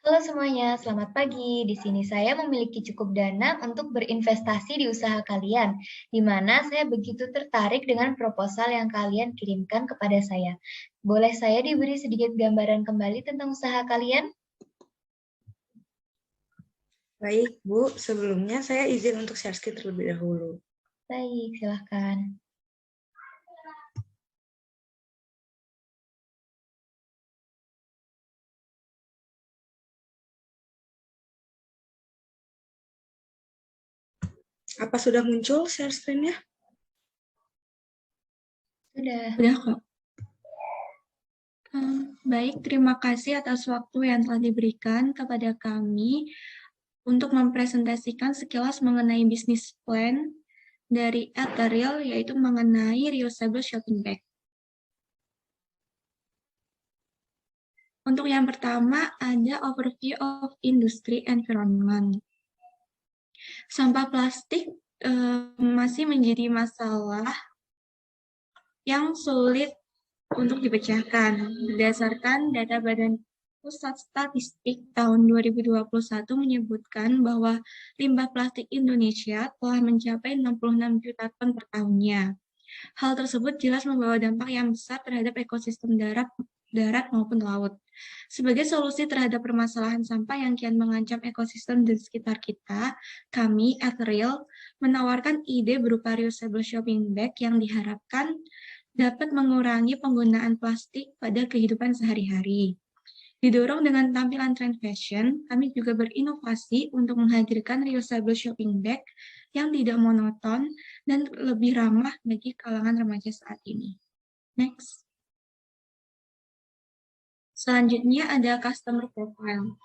Halo semuanya, selamat pagi. Di sini saya memiliki cukup dana untuk berinvestasi di usaha kalian, di mana saya begitu tertarik dengan proposal yang kalian kirimkan kepada saya. Boleh saya diberi sedikit gambaran kembali tentang usaha kalian? Baik, Bu. Sebelumnya saya izin untuk share screen terlebih dahulu. Baik, silahkan. Apa sudah muncul share screen-nya? Sudah. Udah kok. Baik, terima kasih atas waktu yang telah diberikan kepada kami untuk mempresentasikan sekilas mengenai bisnis plan dari Ethereal, yaitu mengenai reusable shopping bag. Untuk yang pertama, ada overview of industry environment. Sampah plastik masih menjadi masalah yang sulit untuk dipecahkan. Berdasarkan data Badan Pusat Statistik tahun 2021 menyebutkan bahwa limbah plastik Indonesia telah mencapai 66 juta ton per tahunnya. Hal tersebut jelas membawa dampak yang besar terhadap ekosistem darat maupun laut. Sebagai solusi terhadap permasalahan sampah yang kian mengancam ekosistem di sekitar kita, kami, Ethereal, menawarkan ide berupa reusable shopping bag yang diharapkan dapat mengurangi penggunaan plastik pada kehidupan sehari-hari. Didorong dengan tampilan tren fashion, kami juga berinovasi untuk menghadirkan reusable shopping bag yang tidak monoton dan lebih ramah bagi kalangan remaja saat ini. Next. Selanjutnya ada customer profile.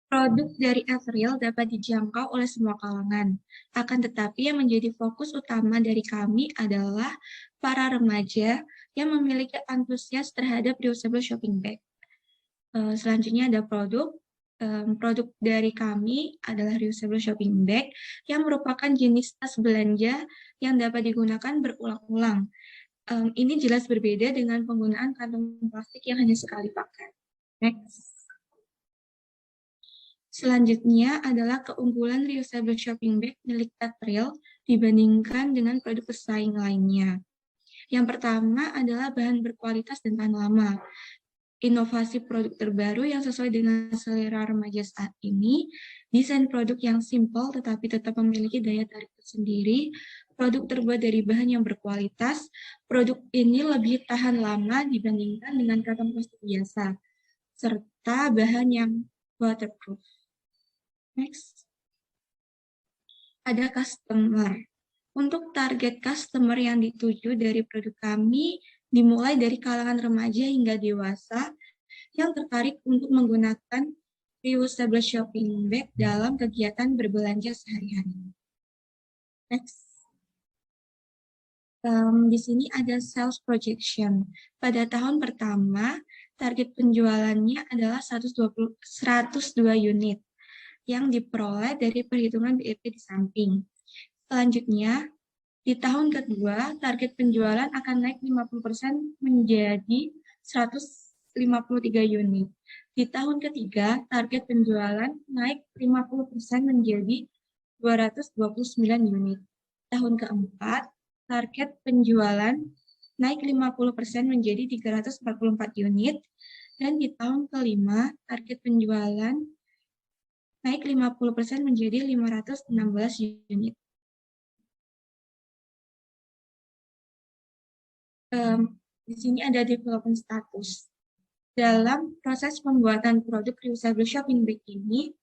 Produk dari Ethereal dapat dijangkau oleh semua kalangan. Akan tetapi yang menjadi fokus utama dari kami adalah para remaja yang memiliki antusias terhadap reusable shopping bag. Selanjutnya ada produk. Produk dari kami adalah reusable shopping bag yang merupakan jenis tas belanja yang dapat digunakan berulang-ulang. Ini jelas berbeda dengan penggunaan kantong plastik yang hanya sekali pakai. Next. Selanjutnya adalah keunggulan reusable shopping bag milik Ethereal dibandingkan dengan produk pesaing lainnya. Yang pertama adalah bahan berkualitas dan tahan lama. Inovasi produk terbaru yang sesuai dengan selera remaja saat ini, desain produk yang simpel tetapi tetap memiliki daya tarik tersendiri, produk terbuat dari bahan yang berkualitas, produk ini lebih tahan lama dibandingkan dengan kantong plastik biasa, serta bahan yang waterproof. Next. Ada customer. Untuk target customer yang dituju dari produk kami dimulai dari kalangan remaja hingga dewasa yang tertarik untuk menggunakan reusable shopping bag dalam kegiatan berbelanja sehari-hari. Next. Di sini ada sales projection. Pada tahun pertama, target penjualannya adalah 102 unit yang diperoleh dari perhitungan BEP di samping. Selanjutnya, di tahun kedua, target penjualan akan naik 50% menjadi 153 unit. Di tahun ketiga, target penjualan naik 50% menjadi 229 unit. Tahun keempat, target penjualan naik 50% menjadi 344 unit. Dan di tahun kelima, target penjualan naik 50% menjadi 516 unit. Di sini ada development status. Dalam proses pembuatan produk reusable shopping bag ini,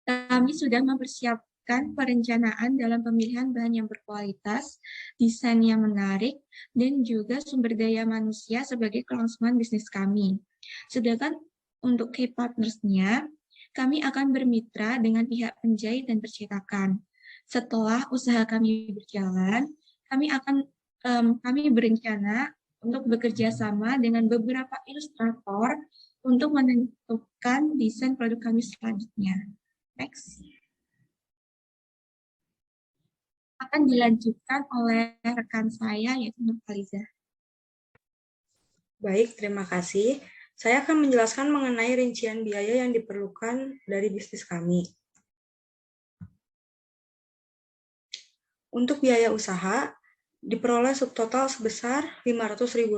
kami sudah mempersiapkan perencanaan dalam pemilihan bahan yang berkualitas, desain yang menarik, dan juga sumber daya manusia sebagai kelangsungan bisnis kami. Sedangkan untuk key partners-nya, kami akan bermitra dengan pihak penjahit dan percetakan. Setelah usaha kami berjalan, kami berencana untuk bekerja sama dengan beberapa ilustrator untuk menentukan desain produk kami selanjutnya. Next. Akan dilanjutkan oleh rekan saya, yaitu Nur Faliza. Baik, terima kasih. Saya akan menjelaskan mengenai rincian biaya yang diperlukan dari bisnis kami. Untuk biaya usaha, diperoleh subtotal sebesar Rp500.000.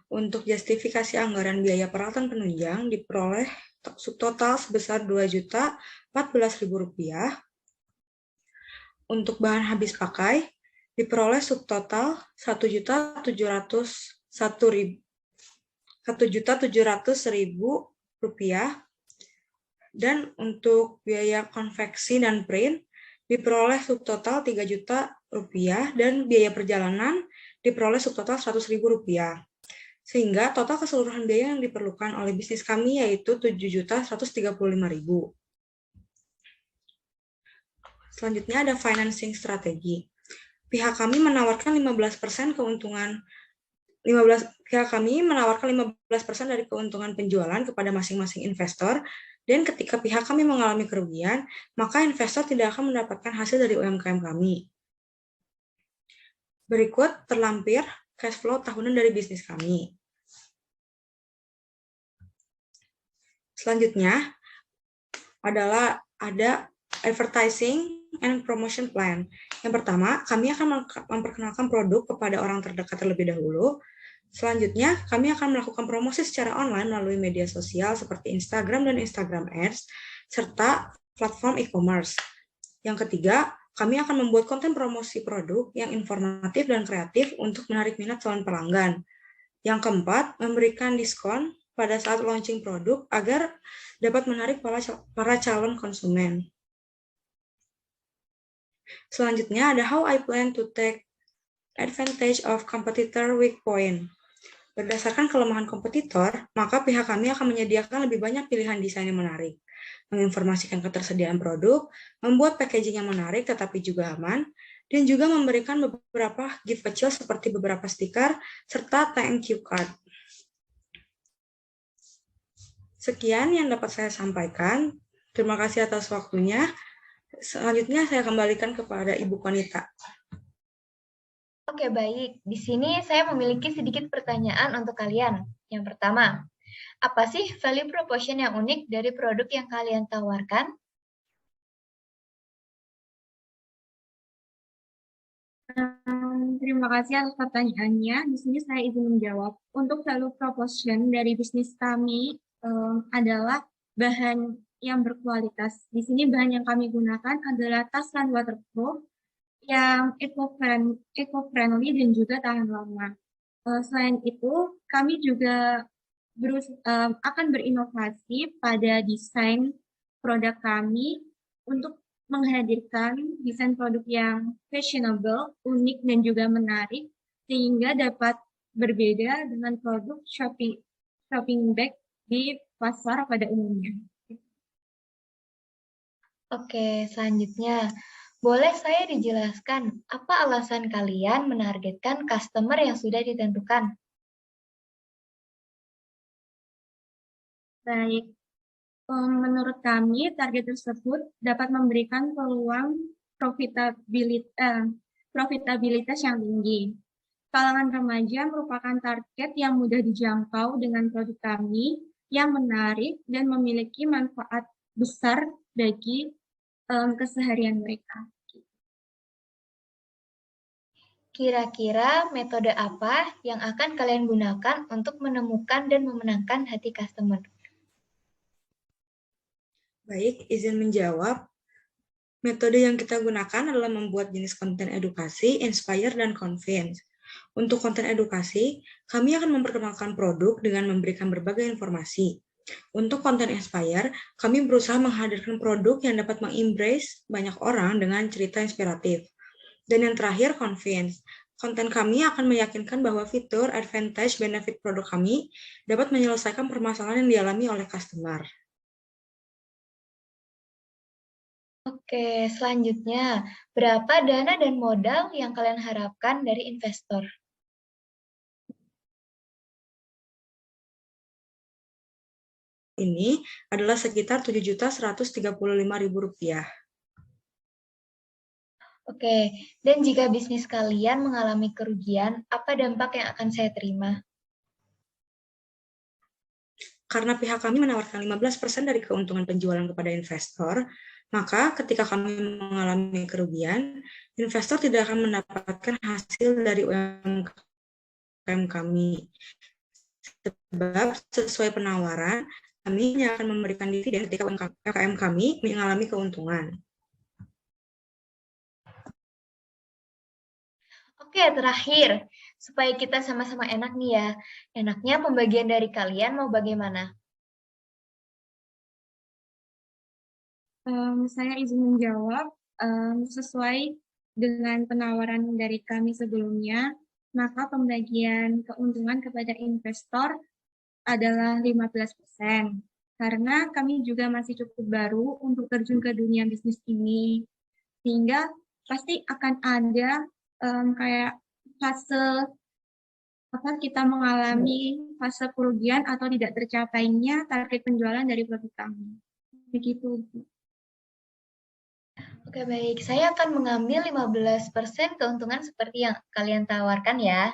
Untuk justifikasi anggaran biaya peralatan penunjang, diperoleh subtotal sebesar Rp2.014.000. Untuk bahan habis pakai, diperoleh subtotal Rp1.700.000. Dan untuk biaya konveksi dan print, diperoleh subtotal Rp3.000.000 dan biaya perjalanan diperoleh subtotal Rp100.000. Sehingga total keseluruhan biaya yang diperlukan oleh bisnis kami yaitu Rp7.135.000. Selanjutnya ada financing strategi. Pihak kami menawarkan 15% keuntungan 15% dari keuntungan penjualan kepada masing-masing investor, dan ketika pihak kami mengalami kerugian, maka investor tidak akan mendapatkan hasil dari UMKM kami. Berikut terlampir cash flow tahunan dari bisnis kami. Selanjutnya adalah ada advertising and promotion plan. Yang pertama, kami akan memperkenalkan produk kepada orang terdekat terlebih dahulu. Selanjutnya, kami akan melakukan promosi secara online melalui media sosial seperti Instagram dan Instagram Ads, serta platform e-commerce. Yang ketiga, kami akan membuat konten promosi produk yang informatif dan kreatif untuk menarik minat calon pelanggan. Yang keempat, memberikan diskon pada saat launching produk agar dapat menarik para calon konsumen. Selanjutnya ada how I plan to take advantage of competitor weak point. Berdasarkan kelemahan kompetitor, maka pihak kami akan menyediakan lebih banyak pilihan desain yang menarik, menginformasikan ketersediaan produk, membuat packaging yang menarik tetapi juga aman, dan juga memberikan beberapa gift kecil seperti beberapa stiker serta thank you card. Sekian yang dapat saya sampaikan. Terima kasih atas waktunya. Selanjutnya saya kembalikan kepada Ibu Konita. Oke, baik. Di sini saya memiliki sedikit pertanyaan untuk kalian. Yang pertama, apa sih value proposition yang unik dari produk yang kalian tawarkan? Terima kasih atas pertanyaannya. Di sini saya izin menjawab. Untuk value proposition dari bisnis kami adalah bahan yang berkualitas. Di sini bahan yang kami gunakan adalah tas dan waterproof yang eco-friendly dan juga tahan lama. Selain itu, kami juga akan berinovasi pada desain produk kami untuk menghadirkan desain produk yang fashionable, unik, dan juga menarik, sehingga dapat berbeda dengan produk shopping bag di pasar pada umumnya. Oke, selanjutnya, boleh saya dijelaskan apa alasan kalian menargetkan customer yang sudah ditentukan? Baik, menurut kami target tersebut dapat memberikan peluang profitabilitas yang tinggi. Kalangan remaja merupakan target yang mudah dijangkau dengan produk kami yang menarik dan memiliki manfaat besar bagi keseharian mereka. Kira-kira metode apa yang akan kalian gunakan untuk menemukan dan memenangkan hati customer? Baik, izin menjawab. Metode yang kita gunakan adalah membuat jenis konten edukasi, inspire, dan convince. Untuk konten edukasi, kami akan memperkenalkan produk dengan memberikan berbagai informasi. Untuk konten inspire, kami berusaha menghadirkan produk yang dapat mengimpress banyak orang dengan cerita inspiratif. Dan yang terakhir, convince. Konten kami akan meyakinkan bahwa fitur, advantage, benefit produk kami dapat menyelesaikan permasalahan yang dialami oleh customer. Oke, selanjutnya, berapa dana dan modal yang kalian harapkan dari investor? Ini adalah sekitar Rp7.135.000. Oke, dan jika bisnis kalian mengalami kerugian, apa dampak yang akan saya terima? karena pihak kami menawarkan 15% dari keuntungan penjualan kepada investor, maka ketika kami mengalami kerugian, investor tidak akan mendapatkan hasil dari UMKM kami. Sebab sesuai penawaran, kami hanya akan memberikan dividen ketika UMKM kami mengalami keuntungan. Oke, terakhir, supaya kita sama-sama enak nih ya. Enaknya pembagian dari kalian mau bagaimana? Saya izin menjawab, sesuai dengan penawaran dari kami sebelumnya, maka pembagian keuntungan kepada investor adalah 15%. Karena kami juga masih cukup baru untuk terjun ke dunia bisnis ini, sehingga pasti akan ada kayak fase kita mengalami fase kerugian atau tidak tercapainya target penjualan dari produk kami. Begitu. Oke, baik. Saya akan mengambil 15% keuntungan seperti yang kalian tawarkan ya.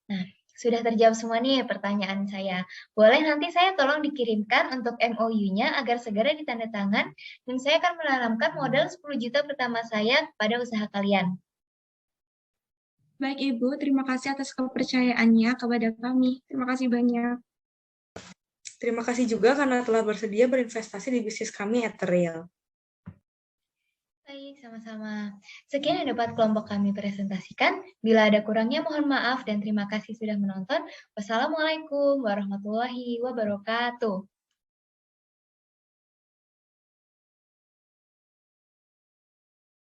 Nah, sudah terjawab semua nih pertanyaan saya. Boleh nanti saya tolong dikirimkan untuk MOU-nya agar segera ditandatangan dan saya akan menanamkan modal 10 juta pertama saya pada usaha kalian. Baik Ibu, terima kasih atas kepercayaannya kepada kami. Terima kasih banyak. Terima kasih juga karena telah bersedia berinvestasi di bisnis kami Ethereal. Baik, sama-sama. Sekian yang dapat kelompok kami presentasikan. Bila ada kurangnya mohon maaf dan terima kasih sudah menonton. Wassalamualaikum warahmatullahi wabarakatuh.